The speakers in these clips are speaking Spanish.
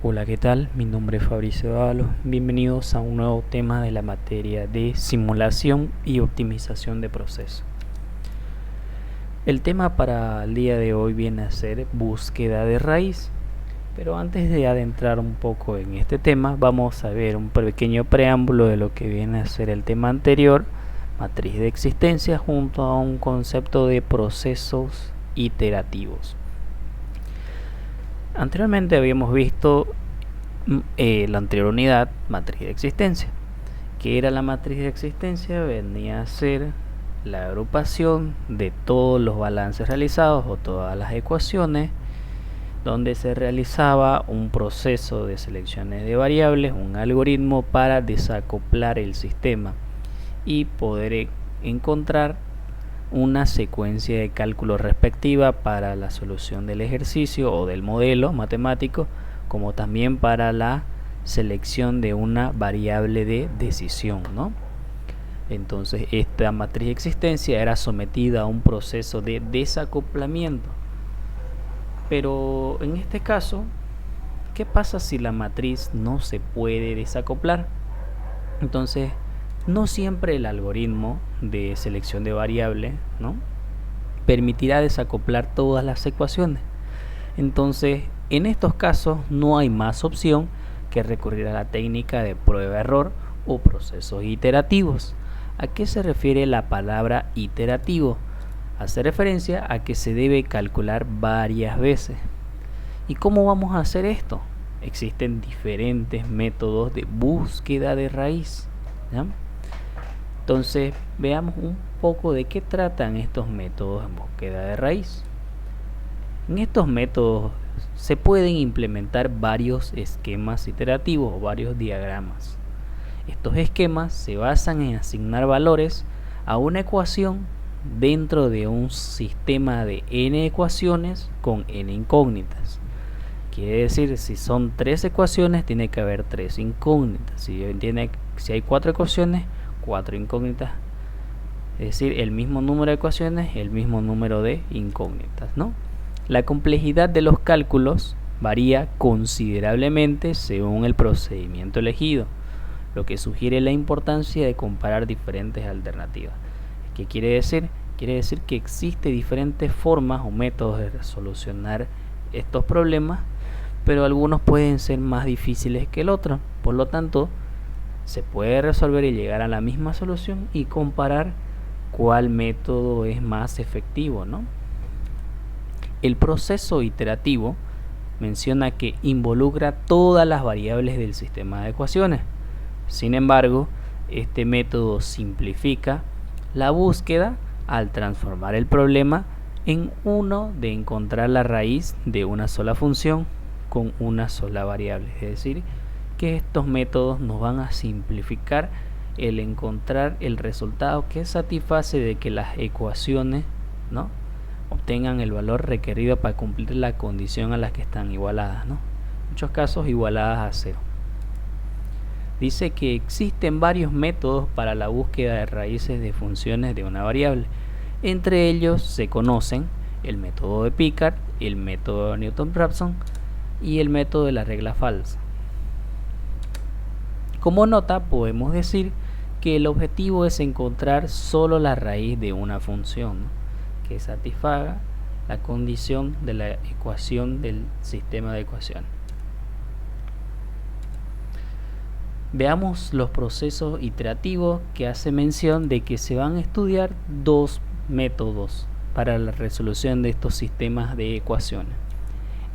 Hola, ¿qué tal? Mi nombre es Fabricio Dávalos. Bienvenidos a un nuevo tema de la materia de simulación y optimización de procesos. El tema para el día de hoy viene a ser búsqueda de raíz. Pero antes de adentrar un poco en este tema, vamos a ver un pequeño preámbulo de lo que viene a ser el tema anterior, matriz de existencia, junto a un concepto de procesos iterativos. Anteriormente habíamos visto la anterior unidad, matriz de existencia. ¿Qué era la matriz de existencia? Venía a ser la agrupación de todos los balances realizados o todas las ecuaciones donde se realizaba un proceso de selecciones de variables, un algoritmo para desacoplar el sistema y poder encontrar una secuencia de cálculo respectiva para la solución del ejercicio o del modelo matemático, como también para la selección de una variable de decisión, ¿no? Entonces esta matriz de existencia era sometida a un proceso de desacoplamiento. Pero en este caso, ¿qué pasa si la matriz no se puede desacoplar? Entonces, no siempre el algoritmo de selección de variable, ¿no?, permitirá desacoplar todas las ecuaciones. Entonces, en estos casos no hay más opción que recurrir a la técnica de prueba-error o procesos iterativos. ¿A qué se refiere la palabra iterativo? Hace referencia a que se debe calcular varias veces. ¿Y cómo vamos a hacer esto? Existen diferentes métodos de búsqueda de raíz, ¿ya? Entonces veamos un poco de qué tratan estos métodos en búsqueda de raíz. En estos métodos se pueden implementar varios esquemas iterativos o varios diagramas. Estos esquemas se basan en asignar valores a una ecuación dentro de un sistema de n ecuaciones con n incógnitas. Quiere decir, si son 3 ecuaciones, tiene que haber 3 incógnitas. Si hay 4 ecuaciones, 4 incógnitas. Es decir, el mismo número de ecuaciones, el mismo número de incógnitas, ¿no? La complejidad de los cálculos varía considerablemente según el procedimiento elegido, lo que sugiere la importancia de comparar diferentes alternativas. ¿Qué quiere decir? Quiere decir que existen diferentes formas o métodos de solucionar estos problemas, pero algunos pueden ser más difíciles que el otro. Por lo tanto, se puede resolver y llegar a la misma solución y comparar cuál método es más efectivo, ¿no? El proceso iterativo menciona que involucra todas las variables del sistema de ecuaciones. Sin embargo, este método simplifica la búsqueda al transformar el problema en uno de encontrar la raíz de una sola función con una sola variable. Es decir, que estos métodos nos van a simplificar el encontrar el resultado que satisface de que las ecuaciones, ¿no?, obtengan el valor requerido para cumplir la condición a la que están igualadas, ¿no?, en muchos casos igualadas a 0. Dice que existen varios métodos para la búsqueda de raíces de funciones de una variable. Entre ellos se conocen el método de Picard, el método de Newton-Raphson y el método de la regla falsa. Como nota, podemos decir que el objetivo es encontrar solo la raíz de una función, ¿no?, que satisfaga la condición de la ecuación del sistema de ecuaciones. Veamos los procesos iterativos, que hace mención de que se van a estudiar dos métodos para la resolución de estos sistemas de ecuaciones,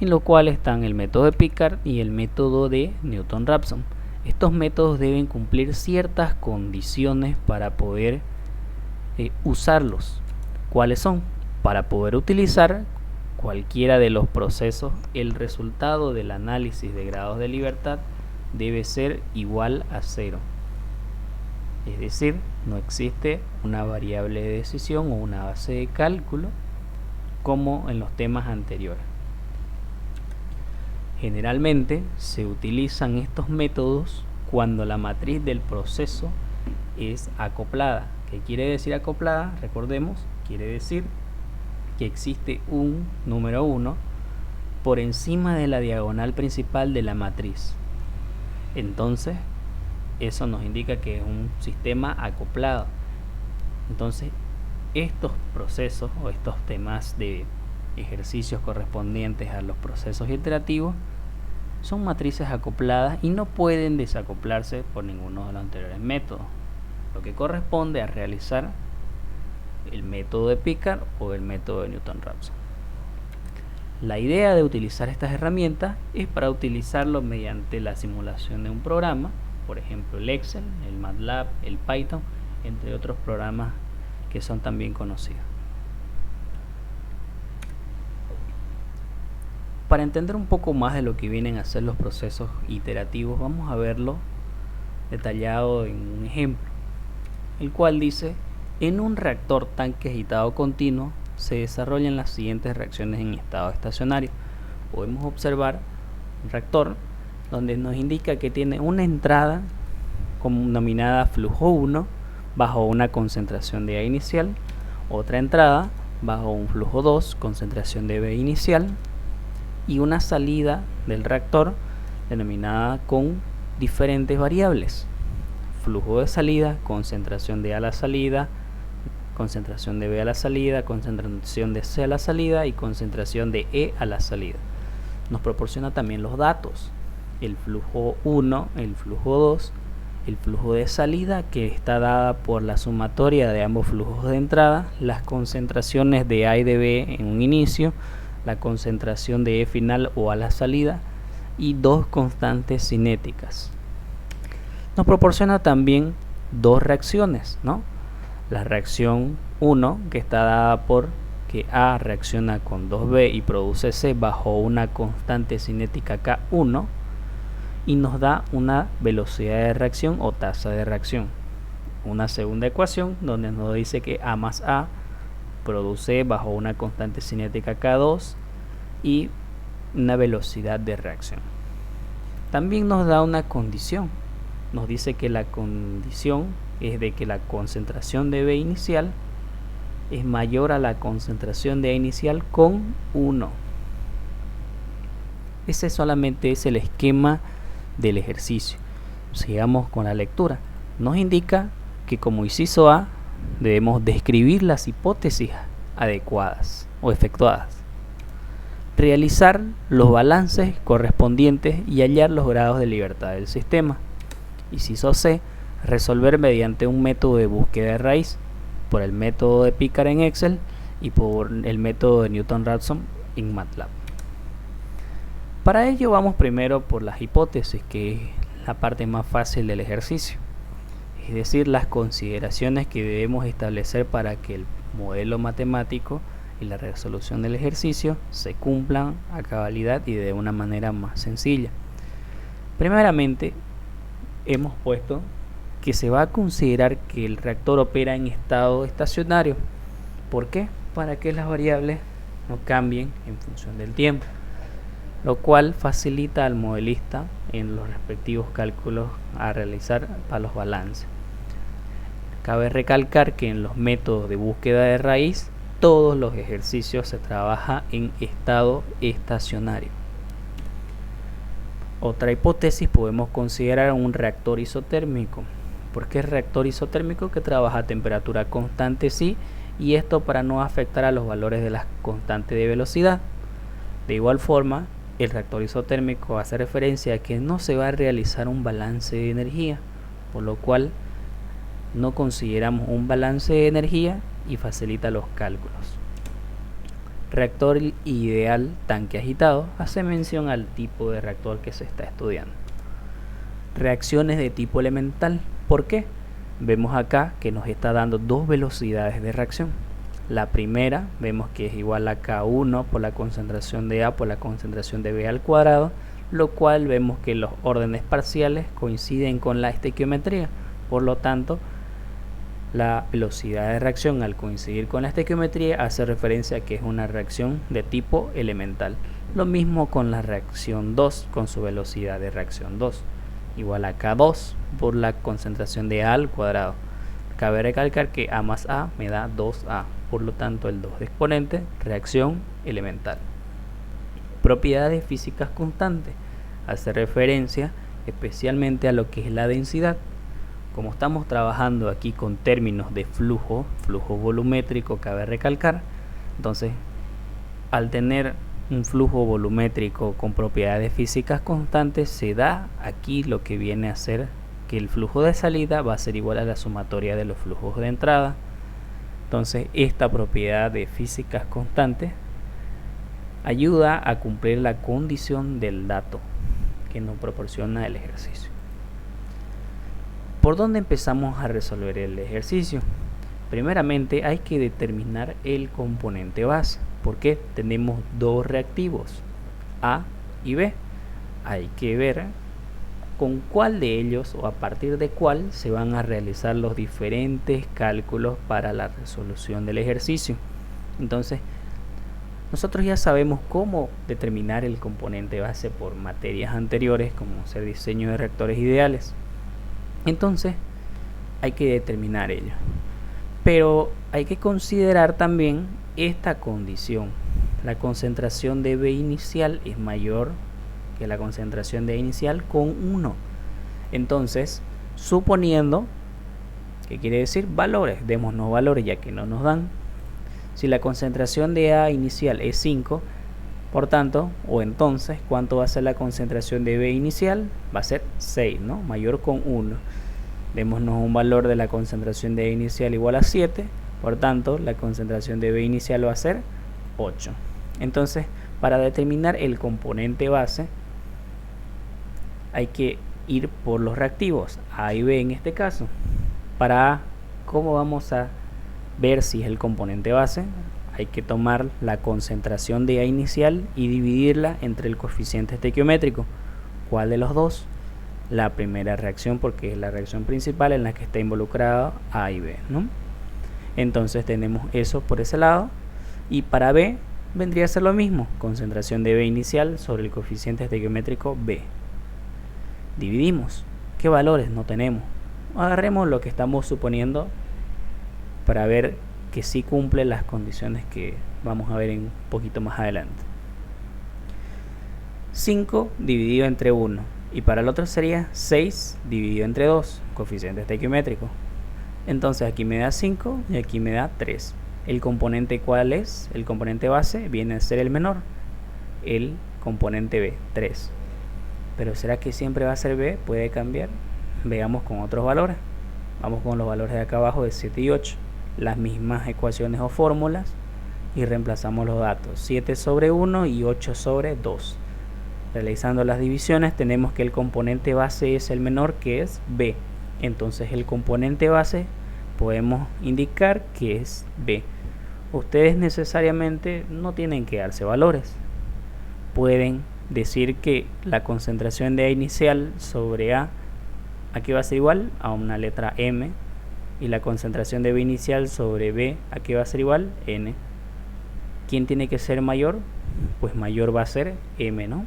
en lo cual están el método de Picard y el método de Newton-Raphson. Estos métodos deben cumplir ciertas condiciones para poder usarlos. ¿Cuáles son? Para poder utilizar cualquiera de los procesos, el resultado del análisis de grados de libertad debe ser igual a 0. Es decir, no existe una variable de decisión o una base de cálculo como en los temas anteriores. Generalmente se utilizan estos métodos cuando la matriz del proceso es acoplada. ¿Qué quiere decir acoplada? Recordemos, quiere decir que existe un número 1 por encima de la diagonal principal de la matriz. Entonces, eso nos indica que es un sistema acoplado. Entonces, estos procesos o estos temas de ejercicios correspondientes a los procesos iterativos son matrices acopladas y no pueden desacoplarse por ninguno de los anteriores métodos, lo que corresponde a realizar el método de Picard o el método de Newton-Raphson. La idea de utilizar estas herramientas es para utilizarlo mediante la simulación de un programa, por ejemplo el Excel, el MATLAB, el Python, entre otros programas que son también conocidos. Para entender un poco más de lo que vienen a ser los procesos iterativos, vamos a verlo detallado en un ejemplo, el cual dice: en un reactor tanque agitado continuo se desarrollan las siguientes reacciones en estado estacionario. Podemos observar un reactor donde nos indica que tiene una entrada denominada flujo 1 bajo una concentración de A inicial, otra entrada bajo un flujo 2, concentración de B inicial, y una salida del reactor denominada con diferentes variables: flujo de salida, concentración de A a la salida, concentración de B a la salida, concentración de C a la salida y concentración de E a la salida. Nos proporciona también los datos: el flujo 1, el flujo 2, el flujo de salida, que está dada por la sumatoria de ambos flujos de entrada, las concentraciones de A y de B en un inicio, la concentración de E final o a la salida, y dos constantes cinéticas. Nos proporciona también dos reacciones, ¿no? La reacción 1, que está dada por que A reacciona con 2B y produce C bajo una constante cinética K1, y nos da una velocidad de reacción o tasa de reacción. Una segunda ecuación donde nos dice que A más A produce bajo una constante cinética K2 y una velocidad de reacción. También nos da una condición. Nos dice que la condición es de que la concentración de B inicial es mayor a la concentración de A inicial con 1. Ese solamente es el esquema del ejercicio. Sigamos con la lectura. Nos indica que como inciso A debemos describir las hipótesis adecuadas o efectuadas, realizar los balances correspondientes y hallar los grados de libertad del sistema. Inciso C, resolver mediante un método de búsqueda de raíz, por el método de Picard en Excel y por el método de Newton-Raphson en MATLAB. Para ello vamos primero por las hipótesis, que es la parte más fácil del ejercicio, es decir, las consideraciones que debemos establecer para que el modelo matemático y la resolución del ejercicio se cumplan a cabalidad y de una manera más sencilla. Primeramente, hemos puesto que se va a considerar que el reactor opera en estado estacionario. ¿Por qué? Para que las variables no cambien en función del tiempo, lo cual facilita al modelista en los respectivos cálculos a realizar para los balances. Cabe recalcar que en los métodos de búsqueda de raíz todos los ejercicios se trabaja en estado estacionario. Otra hipótesis, podemos considerar un reactor isotérmico. ¿Por qué reactor isotérmico? Que trabaja a temperatura constante, sí, y esto para no afectar a los valores de las constantes de velocidad. De igual forma, el reactor isotérmico hace referencia a que no se va a realizar un balance de energía, por lo cual no consideramos un balance de energía y facilita los cálculos. Reactor ideal tanque agitado hace mención al tipo de reactor que se está estudiando. Reacciones de tipo elemental. ¿Por qué? Vemos acá que nos está dando dos velocidades de reacción. La primera vemos que es igual a K1 por la concentración de A por la concentración de B al cuadrado, lo cual vemos que los órdenes parciales coinciden con la estequiometría. Por lo tanto, la velocidad de reacción al coincidir con la estequiometría hace referencia a que es una reacción de tipo elemental. Lo mismo con la reacción 2 con su velocidad de reacción 2, igual a K2 por la concentración de A al cuadrado. Cabe recalcar que A más A me da 2A, por lo tanto el 2 de exponente, reacción elemental. Propiedades físicas constantes hace referencia especialmente a lo que es la densidad. Como estamos trabajando aquí con términos de flujo volumétrico, cabe recalcar, entonces al tener un flujo volumétrico con propiedades físicas constantes, se da aquí lo que viene a ser que el flujo de salida va a ser igual a la sumatoria de los flujos de entrada. Entonces esta propiedad de físicas constantes ayuda a cumplir la condición del dato que nos proporciona el ejercicio. ¿Por dónde empezamos a resolver el ejercicio? Primeramente hay que determinar el componente base, porque tenemos dos reactivos, A y B. Hay que ver con cuál de ellos o a partir de cuál se van a realizar los diferentes cálculos para la resolución del ejercicio. Entonces, nosotros ya sabemos cómo determinar el componente base por materias anteriores, como ser diseño de reactores ideales. Entonces, hay que determinar ello. Pero hay que considerar también esta condición. La concentración de B inicial es mayor que la concentración de A inicial con 1. Entonces, suponiendo, ¿qué quiere decir? Valores. Démonos valores ya que no nos dan. Si la concentración de A inicial es 5, por tanto, o entonces, ¿cuánto va a ser la concentración de B inicial? Va a ser 6, ¿no? Mayor con 1. Démonos un valor de la concentración de A inicial igual a 7, por tanto, la concentración de B inicial va a ser 8. Entonces, para determinar el componente base, hay que ir por los reactivos, A y B en este caso. Para A, ¿cómo vamos a ver si es el componente base? Hay que tomar la concentración de A inicial y dividirla entre el coeficiente estequiométrico. ¿Cuál de los dos? La primera reacción, porque es la reacción principal en la que está involucrada A y B, ¿no? Entonces tenemos eso por ese lado. Y para B vendría a ser lo mismo, concentración de B inicial sobre el coeficiente estequiométrico B. Dividimos. ¿Qué valores no tenemos? Agarremos lo que estamos suponiendo para ver que sí cumple las condiciones que vamos a ver un poquito más adelante. 5 dividido entre 1. Y para el otro sería 6 dividido entre 2, coeficiente estequiométrico. Entonces aquí me da 5 y aquí me da 3. ¿El componente cuál es? El componente base viene a ser el menor, el componente B, 3. Pero ¿será que siempre va a ser B? Puede cambiar. Veamos con otros valores. Vamos con los valores de acá abajo de 7 y 8. Las mismas ecuaciones o fórmulas y reemplazamos los datos. 7 sobre 1 y 8 sobre 2. Realizando las divisiones tenemos que el componente base es el menor, que es B. Entonces el componente base podemos indicar que es B. Ustedes necesariamente no tienen que darse valores. Pueden decir que la concentración de A inicial sobre A aquí va a ser igual a una letra M, y la concentración de B inicial sobre B aquí va a ser igual N. ¿Quién tiene que ser mayor? Pues mayor va a ser M, ¿no?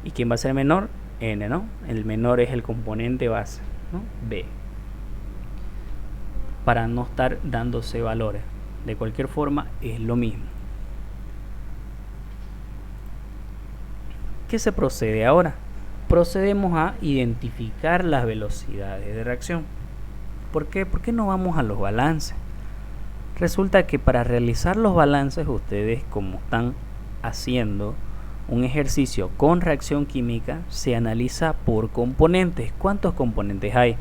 ¿Y quién va a ser menor? N, ¿no? El menor es el componente base, ¿no? B. Para no estar dándose valores. De cualquier forma es lo mismo. ¿Qué se procede ahora? Procedemos a identificar las velocidades de reacción. ¿Por qué? ¿Por qué no vamos a los balances? Resulta que para realizar los balances, ustedes, como están haciendo un ejercicio con reacción química, se analiza por componentes. ¿Cuántos componentes hay?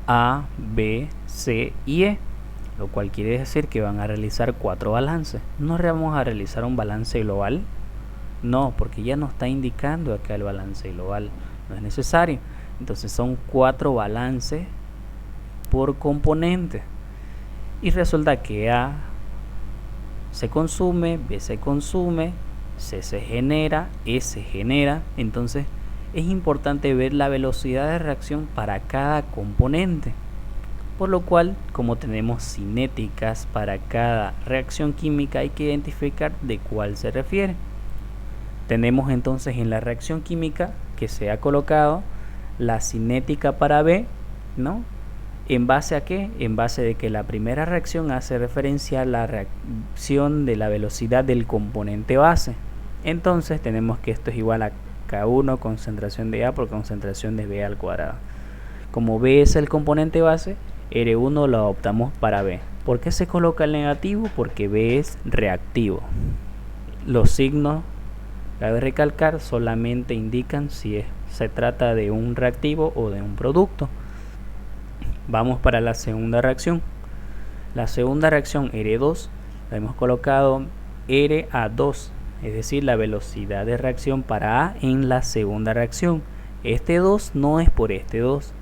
A, B, C y E, lo cual quiere decir que van a realizar 4 balances. ¿No vamos a realizar un balance global? No, porque ya nos está indicando acá el balance global, no es necesario. Entonces son 4 balances por componente. Y resulta que A se consume, B se consume, C se genera, E se genera. Entonces es importante ver la velocidad de reacción para cada componente. Por lo cual, como tenemos cinéticas para cada reacción química, hay que identificar de cuál se refiere. Tenemos entonces en la reacción química que se ha colocado la cinética para B, ¿no? ¿En base a qué? En base de que la primera reacción hace referencia a la reacción de la velocidad del componente base. Entonces tenemos que esto es igual a K1 concentración de A por concentración de B al cuadrado. Como B es el componente base, R1 lo adoptamos para B. ¿Por qué se coloca el negativo? Porque B es reactivo. Los signos, cabe recalcar, solamente indican si se trata de un reactivo o de un producto. Vamos para la segunda reacción. La segunda reacción R2 la hemos colocado RA2, es decir, la velocidad de reacción para A en la segunda reacción. Este 2 no es por este 2,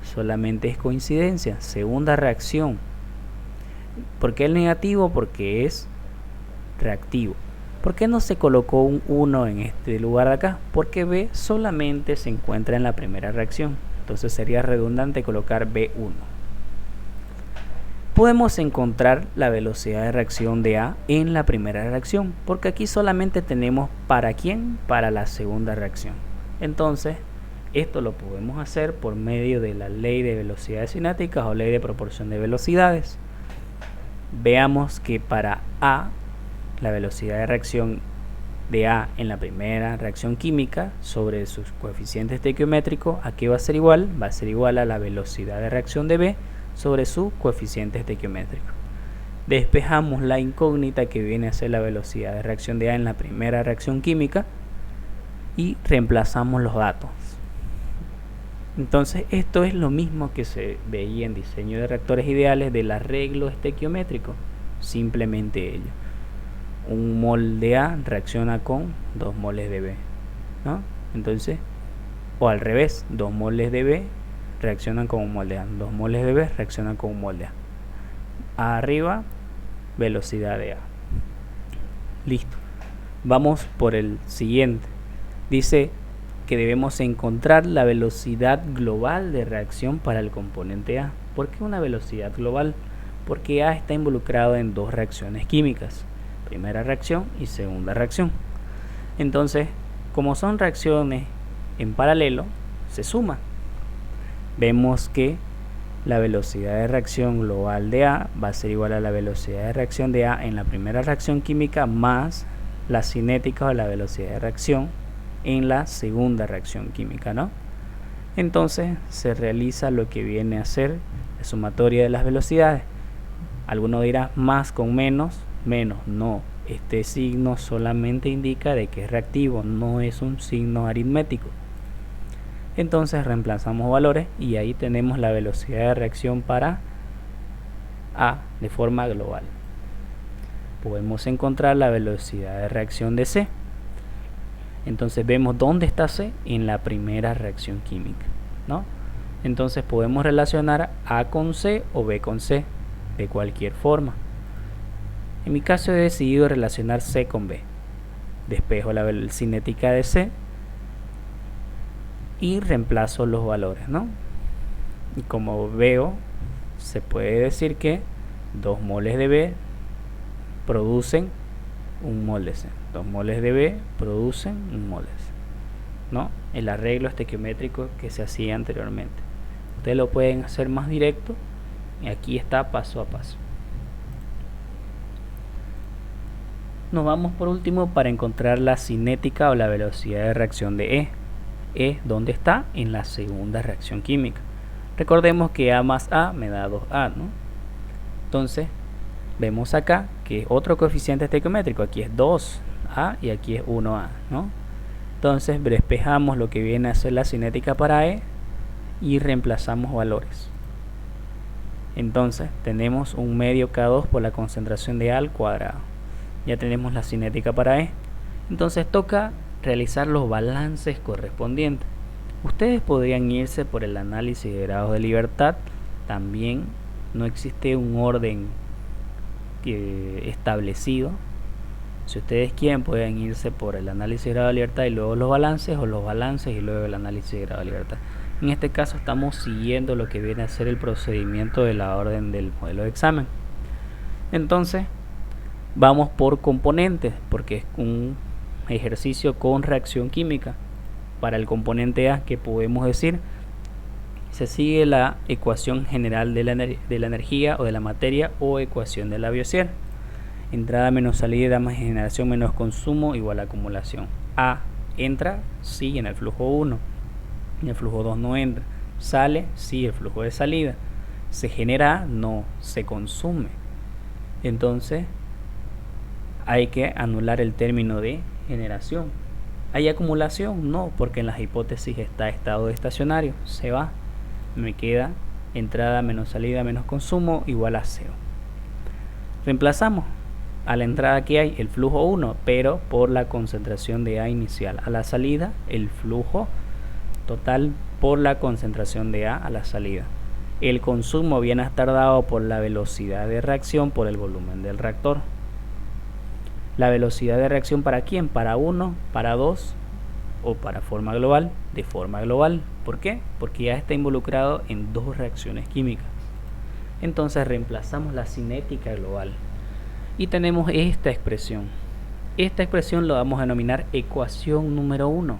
solamente es coincidencia. Segunda reacción. ¿Por qué el negativo? Porque es reactivo. ¿Por qué no se colocó un 1 en este lugar de acá? Porque B solamente se encuentra en la primera reacción. Entonces sería redundante colocar B1. Podemos encontrar la velocidad de reacción de A en la primera reacción, porque aquí solamente tenemos ¿para quién? Para la segunda reacción. Entonces, esto lo podemos hacer por medio de la ley de velocidades cinéticas o ley de proporción de velocidades. Veamos que para A, la velocidad de reacción de A en la primera reacción química sobre sus coeficientes estequiométricos, ¿a qué va a ser igual? Va a ser igual a la velocidad de reacción de B sobre su coeficiente estequiométrico. Despejamos la incógnita que viene a ser la velocidad de reacción de A en la primera reacción química y reemplazamos los datos. Entonces esto es lo mismo que se veía en diseño de reactores ideales del arreglo estequiométrico, simplemente ello. Un mol de A reacciona con 2 moles de B, ¿no? Entonces, o al revés, 2 moles de B reaccionan con un mol de A, 2 moles de B reaccionan con un mol de A. Arriba, velocidad de A. Listo. Vamos por el siguiente. Dice que debemos encontrar la velocidad global de reacción para el componente A. ¿Por qué una velocidad global? Porque A está involucrado en 2 reacciones químicas, primera reacción y segunda reacción. Entonces, como son reacciones en paralelo, se suman. Vemos que la velocidad de reacción global de A va a ser igual a la velocidad de reacción de A en la primera reacción química más la cinética o la velocidad de reacción en la segunda reacción química, ¿no? Entonces se realiza lo que viene a ser la sumatoria de las velocidades. Alguno dirá más con menos, no. Este signo solamente indica de que es reactivo, no es un signo aritmético. Entonces reemplazamos valores y ahí tenemos la velocidad de reacción para A de forma global. Podemos encontrar la velocidad de reacción de C. Entonces vemos dónde está C en la primera reacción química, ¿no? Entonces podemos relacionar A con C o B con C de cualquier forma. En mi caso he decidido relacionar C con B. Despejo la cinética de C y reemplazo los valores, ¿no? Y como veo, se puede decir que 2 moles de B producen 1 mol de C. 2 moles de B producen 1 mol de C, ¿no? El arreglo estequiométrico que se hacía anteriormente. Ustedes lo pueden hacer más directo y aquí está paso a paso. Nos vamos por último para encontrar la cinética o la velocidad de reacción de E. ¿Dónde está? En la segunda reacción química. Recordemos que A más A me da 2A, ¿no? Entonces, vemos acá que otro coeficiente estequiométrico, aquí es 2A y aquí es 1A, ¿no? Entonces, despejamos lo que viene a ser la cinética para E y reemplazamos valores. Entonces, tenemos un medio K2 por la concentración de A al cuadrado. Ya tenemos la cinética para E. Entonces, toca realizar los balances correspondientes. Ustedes podrían irse por el análisis de grados de libertad. También no existe un orden establecido. Si ustedes quieren, pueden irse por el análisis de grado de libertad y luego los balances, o los balances y luego el análisis de grado de libertad. En este caso estamos siguiendo lo que viene a ser el procedimiento de la orden del modelo de examen. Entonces vamos por componentes, porque es un ejercicio con reacción química. Para el componente A, que podemos decir, se sigue la ecuación general de la energía o de la materia, o ecuación de Lavoisier. Entrada menos salida más generación menos consumo igual a acumulación. A entra, sí, en el flujo 1. En el flujo 2 no entra. Sale, sí, el flujo de salida. Se genera, no, se consume. Entonces hay que anular el término de generación. ¿Hay acumulación? No, porque en las hipótesis está estado estacionario. Se va. Me queda entrada menos salida menos consumo igual a 0. Reemplazamos a la entrada que hay el flujo 1, pero por la concentración de A inicial. A la salida el flujo total por la concentración de A a la salida. El consumo viene a estar dado por la velocidad de reacción por el volumen del reactor. La velocidad de reacción ¿para quién? Para 1, para 2 o para forma global, de forma global. ¿Por qué? Porque ya está involucrado en dos reacciones químicas. Entonces reemplazamos la cinética global y tenemos esta expresión. Esta expresión lo vamos a denominar ecuación número 1.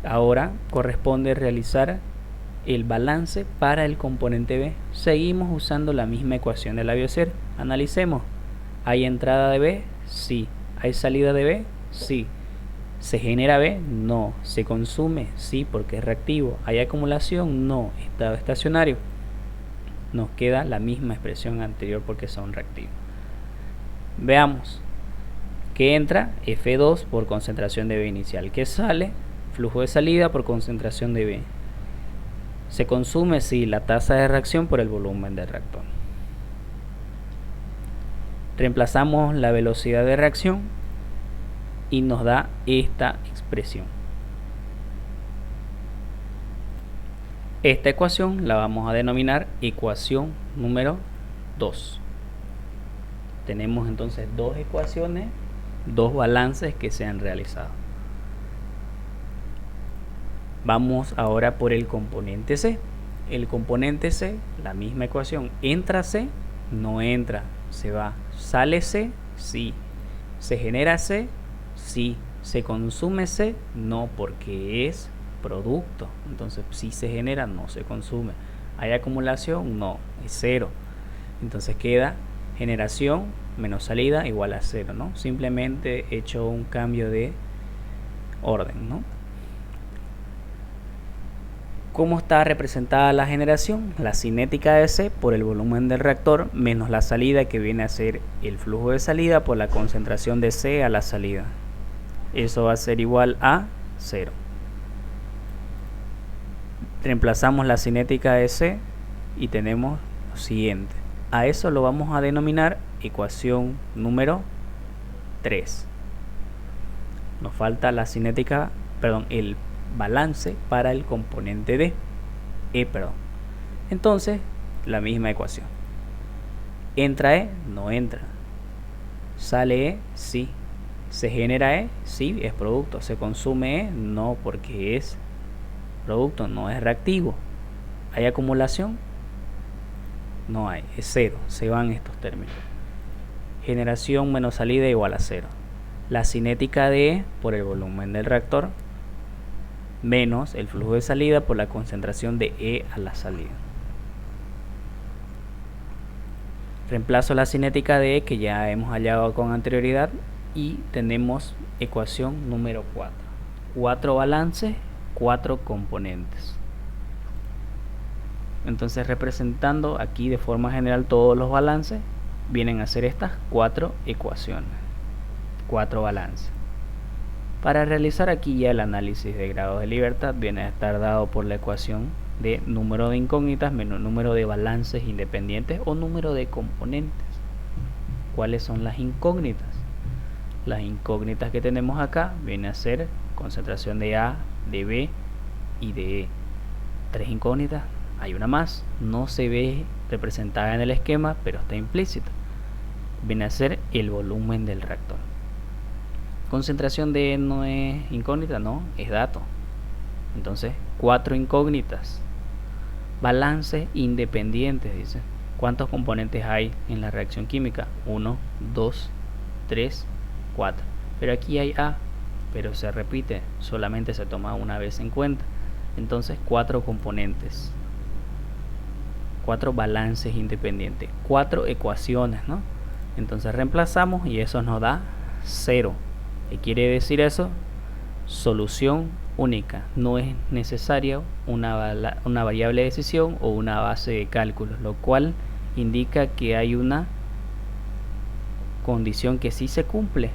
Ahora corresponde realizar el balance para el componente B. Seguimos usando la misma ecuación de la Lavoisier. Analicemos. ¿Hay entrada de B? Sí. ¿Hay salida de B? Sí. ¿Se genera B? No. ¿Se consume? Sí, porque es reactivo. ¿Hay acumulación? No. ¿Estado estacionario? Nos queda la misma expresión anterior porque son reactivos. Veamos. ¿Qué entra? F2 por concentración de B inicial. ¿Qué sale? Flujo de salida por concentración de B. ¿Se consume? Sí, la tasa de reacción por el volumen del reactor. Reemplazamos la velocidad de reacción y nos da esta expresión. Esta ecuación la vamos a denominar ecuación número 2. Tenemos entonces dos ecuaciones, dos balances que se han realizado. Vamos ahora por el componente C. El componente C, la misma ecuación. ¿Entra C? No entra, se va. ¿Sale C? Sí. ¿Se genera C? Sí. ¿Se consume C? No, porque es producto. Entonces, si se genera, no se consume. ¿Hay acumulación? No, es 0. Entonces queda generación menos salida igual a 0, ¿no? Simplemente he hecho un cambio de orden, ¿no? ¿Cómo está representada la generación? La cinética de C por el volumen del reactor menos la salida, que viene a ser el flujo de salida por la concentración de C a la salida. Eso va a ser igual a 0. Reemplazamos la cinética de C y tenemos lo siguiente. A eso lo vamos a denominar ecuación número 3. Nos falta la cinética, el balance para el componente D. Entonces, la misma ecuación. ¿Entra E? No entra. ¿Sale E? Sí. ¿Se genera E? Sí, es producto. ¿Se consume E? No, porque es producto, no es reactivo. ¿Hay acumulación? No hay, es 0. Se van estos términos. Generación menos salida igual a 0. La cinética de E por el volumen del reactor menos el flujo de salida por la concentración de E a la salida. Reemplazo la cinética de E que ya hemos hallado con anterioridad y tenemos ecuación número 4. 4 balances, 4 componentes. Entonces, representando aquí de forma general todos los balances, vienen a ser estas 4 ecuaciones, 4 balances. Para realizar aquí ya el análisis de grados de libertad, viene a estar dado por la ecuación de número de incógnitas menos número de balances independientes o número de componentes. ¿Cuáles son las incógnitas? Las incógnitas que tenemos acá viene a ser concentración de A, de B y de E. 3 incógnitas. Hay una más, no se ve representada en el esquema, pero está implícita. Viene a ser el volumen del reactor. Concentración de E no es incógnita, no, es dato. Entonces, 4 incógnitas. Balances independientes, dice. ¿Cuántos componentes hay en la reacción química? 1, 2, 3, 4. Pero aquí hay A, pero se repite, solamente se toma una vez en cuenta. Entonces, 4 componentes. 4 balances independientes, 4 ecuaciones, ¿no? Entonces reemplazamos y eso nos da 0. ¿Qué quiere decir eso? Solución única. No es necesaria una variable de decisión o una base de cálculo, lo cual indica que hay una condición que sí se cumple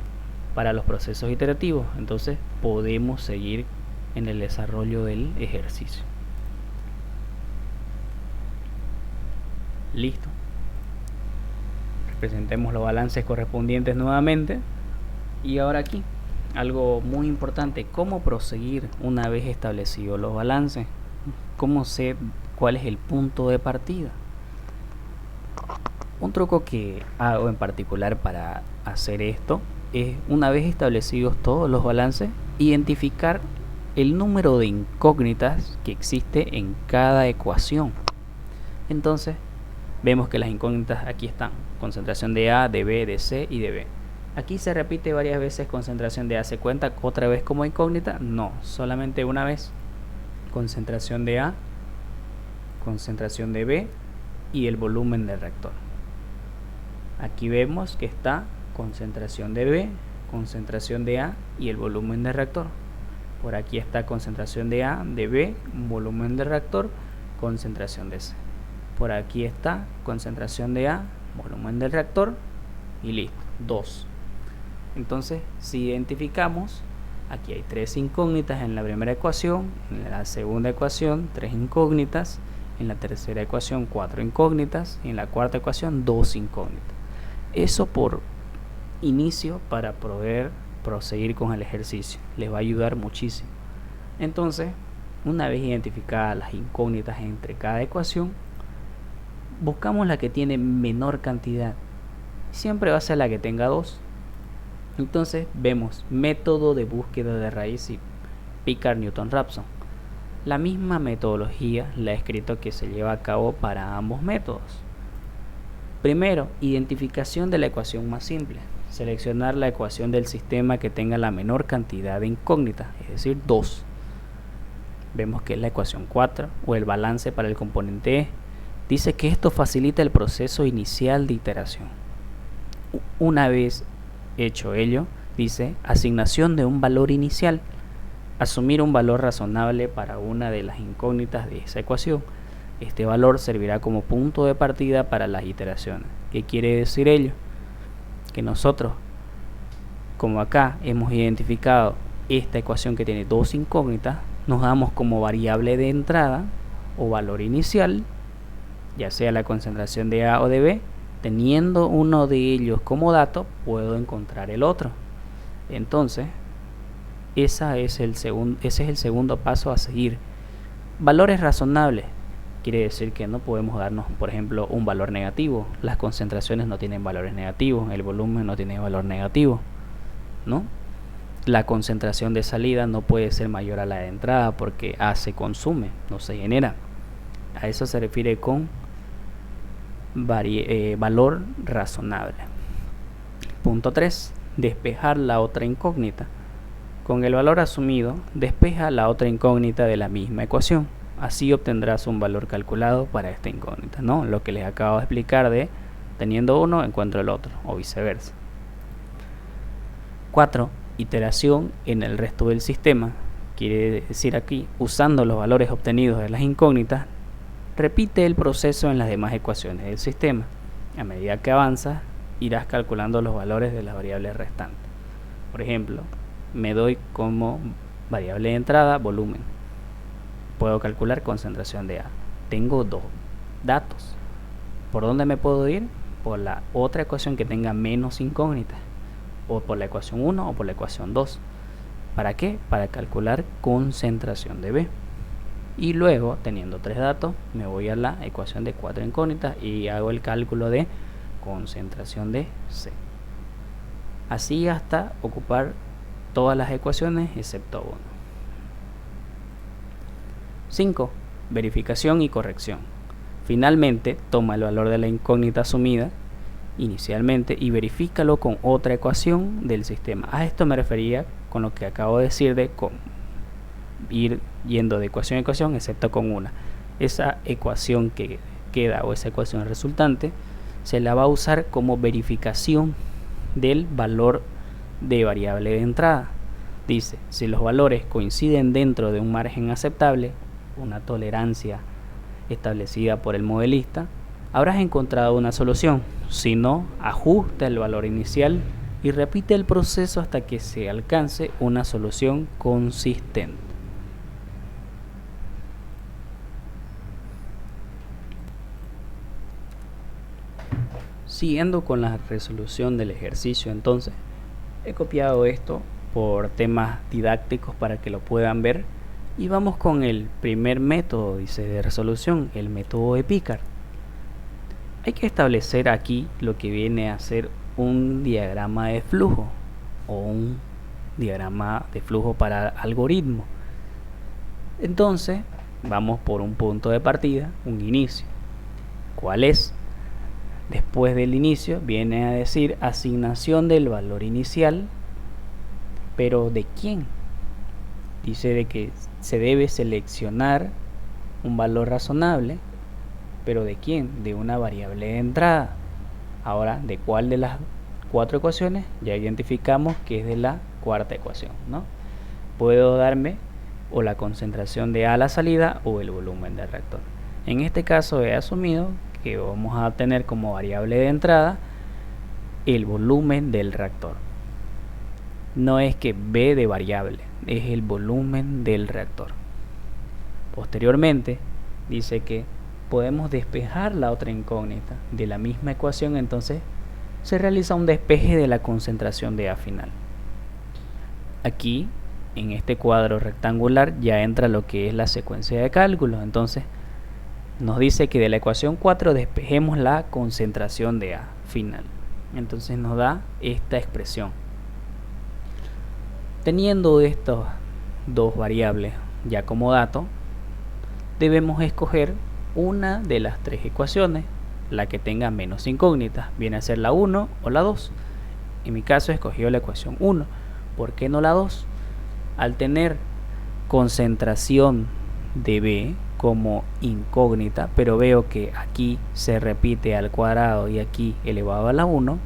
para los procesos iterativos. Entonces podemos seguir en el desarrollo del ejercicio. Listo. Representemos los balances correspondientes nuevamente. Y ahora aquí, algo muy importante, ¿cómo proseguir una vez establecidos los balances? ¿Cómo sé cuál es el punto de partida? Un truco que hago en particular para hacer esto es, una vez establecidos todos los balances, identificar el número de incógnitas que existe en cada ecuación. Entonces vemos que las incógnitas aquí están: concentración de A, de B, de C y de B. Aquí se repite varias veces concentración de A. ¿Se cuenta otra vez como incógnita? No, solamente una vez. Concentración de A, concentración de B y el volumen del reactor. Aquí vemos que está concentración de B, concentración de A y el volumen del reactor. Por aquí está concentración de A, de B, volumen del reactor, concentración de C. Por aquí está concentración de A, volumen del reactor y listo, 2. Entonces, si identificamos, aquí hay 3 incógnitas en la primera ecuación, en la segunda ecuación 3 incógnitas, en la tercera ecuación 4 incógnitas y en la cuarta ecuación 2 incógnitas. Eso por inicio para poder proseguir con el ejercicio. Les va a ayudar muchísimo. Entonces, una vez identificadas las incógnitas entre cada ecuación, buscamos la que tiene menor cantidad. Siempre va a ser la que tenga 2. Entonces vemos método de búsqueda de raíz y Picard-Newton-Raphson. La misma metodología la he escrito que se lleva a cabo para ambos métodos. Primero, identificación de la ecuación más simple. Seleccionar la ecuación del sistema que tenga la menor cantidad de incógnitas, es decir, 2. Vemos que es la ecuación 4 o el balance para el componente E. Dice que esto facilita el proceso inicial de iteración. Una vez hecho ello, dice asignación de un valor inicial. Asumir un valor razonable para una de las incógnitas de esa ecuación. Este valor servirá como punto de partida para las iteraciones. ¿Qué quiere decir ello? Que nosotros, como acá hemos identificado esta ecuación que tiene 2 incógnitas, nos damos como variable de entrada o valor inicial, ya sea la concentración de A o de B. Teniendo uno de ellos como dato, puedo encontrar el otro. Entonces, ese es el segundo paso a seguir. Valores razonables. Quiere decir que no podemos darnos, por ejemplo, un valor negativo. Las concentraciones no tienen valores negativos, el volumen no tiene valor negativo, ¿no? La concentración de salida no puede ser mayor a la de entrada porque A se consume, no se genera. A eso se refiere con valor razonable. Punto 3. Despejar la otra incógnita. Con el valor asumido, despeja la otra incógnita de la misma ecuación. Así obtendrás un valor calculado para esta incógnita, ¿no? Lo que les acabo de explicar de teniendo uno encuentro el otro o viceversa. 4. Iteración en el resto del sistema. Quiere decir aquí, usando los valores obtenidos de las incógnitas, repite el proceso en las demás ecuaciones del sistema. A medida que avanzas, irás calculando los valores de las variables restantes. Por ejemplo, me doy como variable de entrada volumen. Puedo calcular concentración de A. Tengo 2 datos. ¿Por dónde me puedo ir? Por la otra ecuación que tenga menos incógnitas. O por la ecuación 1 o por la ecuación 2. ¿Para qué? Para calcular concentración de B. Y luego, teniendo 3 datos, me voy a la ecuación de 4 incógnitas y hago el cálculo de concentración de C. Así hasta ocupar todas las ecuaciones excepto 1. 5. Verificación y corrección. Finalmente, toma el valor de la incógnita asumida inicialmente y verifícalo con otra ecuación del sistema. A esto me refería con lo que acabo de decir de ir yendo de ecuación a ecuación excepto con una. Esa ecuación que queda o esa ecuación resultante se la va a usar como verificación del valor de variable de entrada. Dice, si los valores coinciden dentro de un margen aceptable, una tolerancia establecida por el modelista, habrás encontrado una solución. Si no, ajusta el valor inicial y repite el proceso hasta que se alcance una solución consistente. Siguiendo con la resolución del ejercicio, entonces, he copiado esto por temas didácticos para que lo puedan ver y vamos con el primer método, dice, de resolución, el método de Picard. Hay que establecer aquí lo que viene a ser un diagrama de flujo o un diagrama de flujo para algoritmo. Entonces, vamos por un punto de partida, un inicio. ¿Cuál es? Después del inicio viene a decir asignación del valor inicial, pero ¿de quién? Dice de que se debe seleccionar un valor razonable, pero ¿de quién? De una variable de entrada. Ahora, ¿de cuál de las 4 ecuaciones? Ya identificamos que es de la cuarta ecuación, ¿no? Puedo darme o la concentración de A a la salida o el volumen del reactor. En este caso he asumido que vamos a tener como variable de entrada el volumen del reactor. No es que B de variable, es el volumen del reactor. Posteriormente dice que podemos despejar la otra incógnita de la misma ecuación, entonces se realiza un despeje de la concentración de A final. Aquí en este cuadro rectangular ya entra lo que es la secuencia de cálculos, entonces nos dice que de la ecuación 4 despejemos la concentración de A final. Entonces nos da esta expresión. Teniendo estas dos variables ya como dato, debemos escoger una de las 3 ecuaciones, la que tenga menos incógnitas, viene a ser la 1 o la 2. En mi caso he escogido la ecuación 1. ¿Por qué no la 2? Al tener concentración de B como incógnita, pero veo que aquí se repite al cuadrado y aquí elevado a la 1,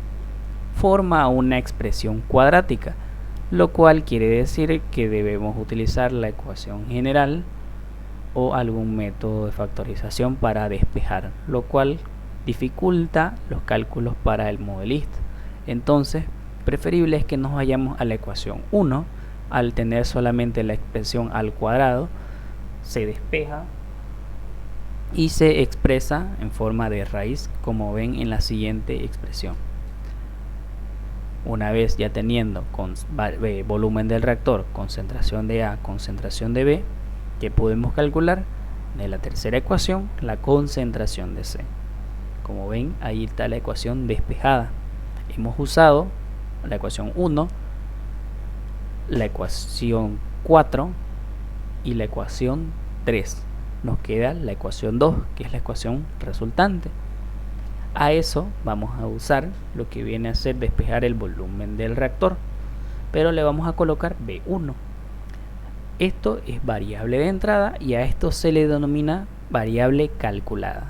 forma una expresión cuadrática, lo cual quiere decir que debemos utilizar la ecuación general o algún método de factorización para despejar, lo cual dificulta los cálculos para el modelista. Entonces, preferible es que nos vayamos a la ecuación 1. Al tener solamente la expresión al cuadrado, se despeja y se expresa en forma de raíz, como ven en la siguiente expresión. Una vez ya teniendo volumen del reactor, concentración de A, concentración de B, que podemos calcular de la tercera ecuación la concentración de C. Como ven, ahí está la ecuación despejada. Hemos usado la ecuación 1, la ecuación 4 y la ecuación 3. Nos queda la ecuación 2, que es la ecuación resultante. A eso vamos a usar lo que viene a ser despejar el volumen del reactor, pero le vamos a colocar B1. Esto es variable de entrada y a esto se le denomina variable calculada.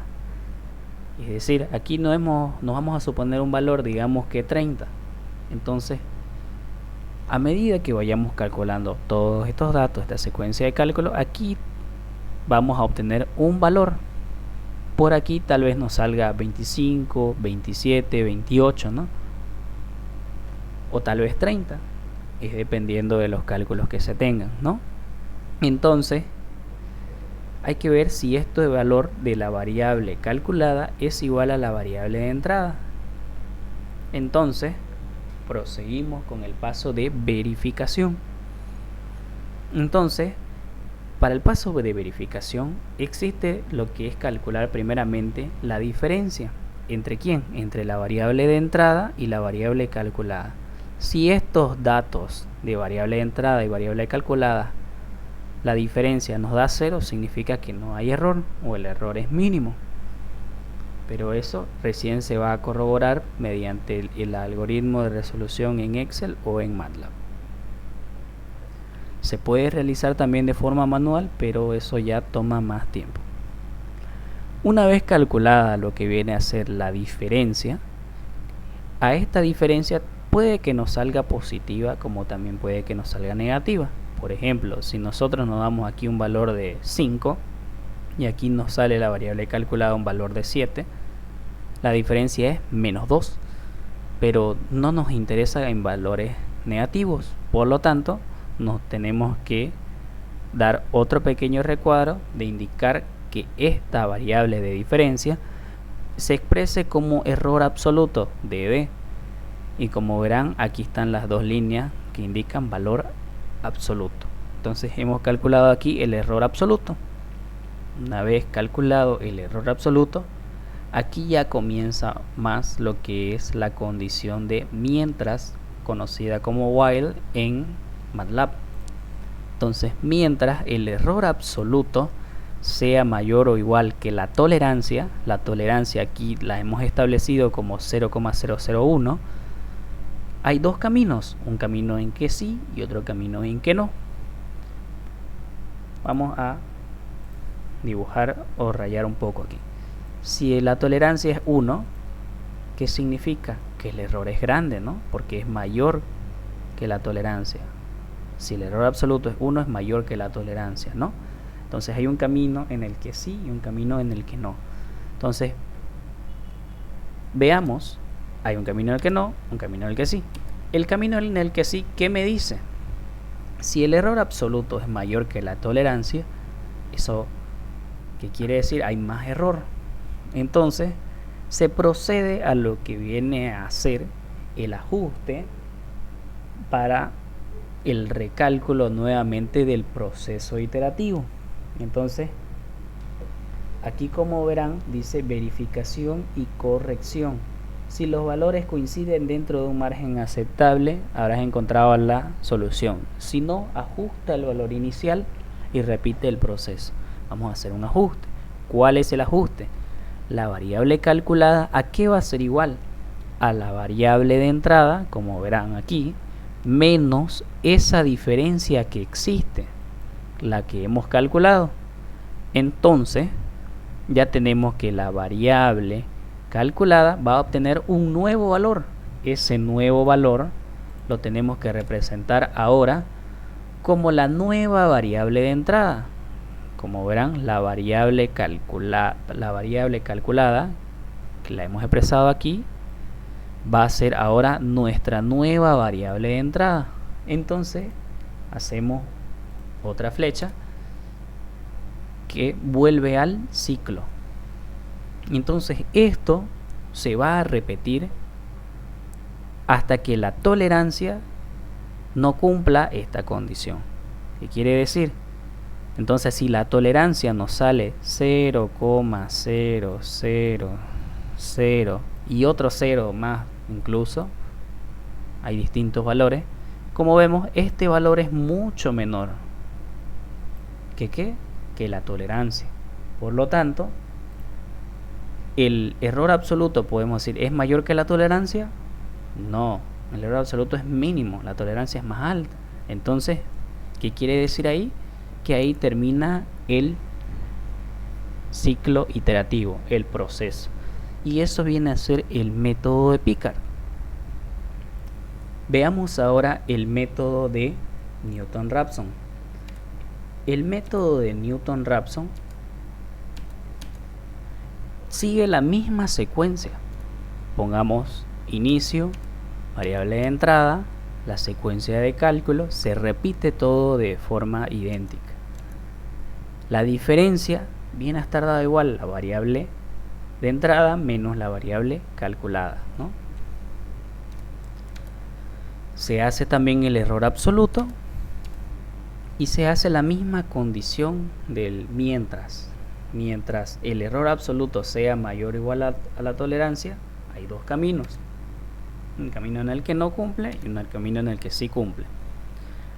Es decir, aquí nos vamos a suponer un valor, digamos que 30. Entonces, a medida que vayamos calculando todos estos datos, esta secuencia de cálculo, aquí vamos a obtener un valor. Por aquí tal vez nos salga 25, 27, 28, ¿no? O tal vez 30, es dependiendo de los cálculos que se tengan, ¿no? Entonces, hay que ver si este valor de la variable calculada es igual a la variable de entrada. Entonces, proseguimos con el paso de verificación. Entonces, para el paso de verificación existe lo que es calcular primeramente la diferencia. ¿Entre quién? Entre la variable de entrada y la variable calculada. Si estos datos de variable de entrada y variable calculada, la diferencia nos da 0, significa que no hay error o el error es mínimo. Pero eso recién se va a corroborar mediante el algoritmo de resolución en Excel o en MATLAB. Se puede realizar también de forma manual, pero eso ya toma más tiempo. Una vez calculada lo que viene a ser la diferencia, a esta diferencia puede que nos salga positiva como también puede que nos salga negativa. Por ejemplo, si nosotros nos damos aquí un valor de 5 y aquí nos sale la variable calculada un valor de 7, la diferencia es menos 2, pero no nos interesa en valores negativos, por lo tanto nos tenemos que dar otro pequeño recuadro de indicar que esta variable de diferencia se exprese como error absoluto de D, y como verán aquí están las dos líneas que indican valor absoluto. Entonces hemos calculado aquí el error absoluto. Una vez calculado el error absoluto, aquí ya comienza más lo que es la condición de mientras, conocida como while en MATLAB. Entonces, mientras el error absoluto sea mayor o igual que la tolerancia aquí la hemos establecido como 0,001, hay dos caminos, un camino en que sí y otro camino en que no. Vamos a dibujar o rayar un poco aquí. Si la tolerancia es 1, ¿qué significa? Que el error es grande, ¿no? Porque es mayor que la tolerancia. Si el error absoluto es 1, es mayor que la tolerancia, ¿no? Entonces hay un camino en el que sí y un camino en el que no. Entonces, veamos, hay un camino en el que no, un camino en el que sí. El camino en el que sí, ¿qué me dice? Si el error absoluto es mayor que la tolerancia, ¿eso qué quiere decir? Hay más error. Entonces, se procede a lo que viene a ser el ajuste para el recálculo nuevamente del proceso iterativo. Entonces, aquí como verán dice verificación y corrección. Si los valores coinciden dentro de un margen aceptable, habrás encontrado la solución. Si no, ajusta el valor inicial y repite el proceso. Vamos a hacer un ajuste. ¿Cuál es el ajuste? La variable calculada, ¿a qué va a ser igual? A la variable de entrada, como verán aquí, menos esa diferencia que existe, la que hemos calculado. Entonces, ya tenemos que la variable calculada va a obtener un nuevo valor. Ese nuevo valor lo tenemos que representar ahora como la nueva variable de entrada. Como verán, la variable calculada que la hemos expresado aquí va a ser ahora nuestra nueva variable de entrada. Entonces hacemos otra flecha que vuelve al ciclo. Entonces esto se va a repetir hasta que la tolerancia no cumpla esta condición. ¿Qué quiere decir? Entonces si la tolerancia nos sale 0,000 y otro 0 más incluso, hay distintos valores, como vemos este valor es mucho menor que la tolerancia. Por lo tanto, el error absoluto podemos decir es mayor que la tolerancia. No, el error absoluto es mínimo, la tolerancia es más alta. Entonces, ¿qué quiere decir ahí? Que ahí termina el ciclo iterativo, el proceso. Y eso viene a ser el método de Picard. Veamos ahora el método de Newton-Raphson. El método de Newton-Raphson sigue la misma secuencia. Pongamos inicio, variable de entrada, la secuencia de cálculo, se repite todo de forma idéntica. La diferencia viene a estar dada igual, la variable de entrada menos la variable calculada, ¿no? Se hace también el error absoluto y se hace la misma condición del mientras. Mientras el error absoluto sea mayor o igual a la tolerancia, hay dos caminos. Un camino en el que no cumple y un camino en el que sí cumple.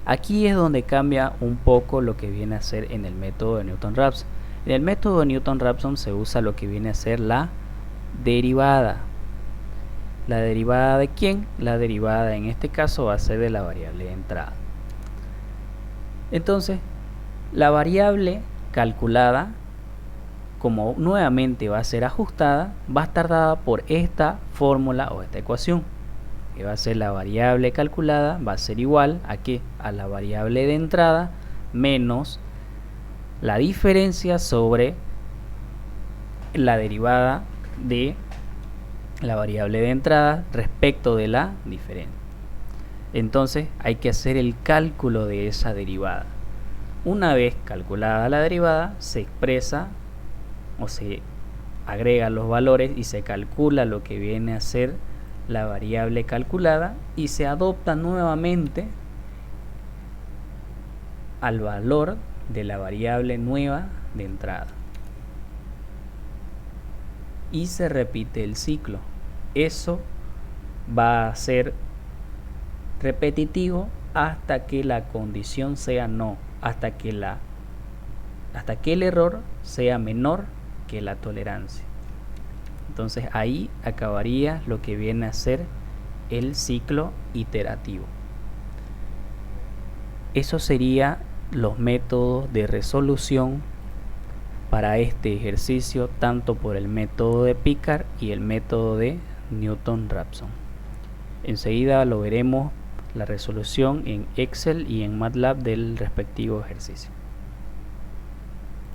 Aquí es donde cambia un poco lo que viene a ser en el método de Newton-Raphson. En el método de Newton-Raphson se usa lo que viene a ser la derivada. ¿La derivada de quién? La derivada en este caso va a ser de la variable de entrada. Entonces, la variable calculada como nuevamente va a ser ajustada, va a estar dada por esta fórmula o esta ecuación, que va a ser la variable calculada, va a ser igual a ¿qué? A la variable de entrada menos la diferencia sobre la derivada de la variable de entrada respecto de la diferencia. Entonces hay que hacer el cálculo de esa derivada. Una vez calculada la derivada, se expresa o se agrega los valores y se calcula lo que viene a ser la variable calculada y se adopta nuevamente al valor de la variable nueva de entrada y se repite el ciclo. Eso va a ser repetitivo hasta que la condición sea no, hasta que el error sea menor que la tolerancia. Entonces ahí acabaría lo que viene a ser el ciclo iterativo. Eso sería los métodos de resolución para este ejercicio, tanto por el método de Picard y el método de Newton-Raphson. Enseguida lo veremos la resolución en Excel y en MATLAB del respectivo ejercicio.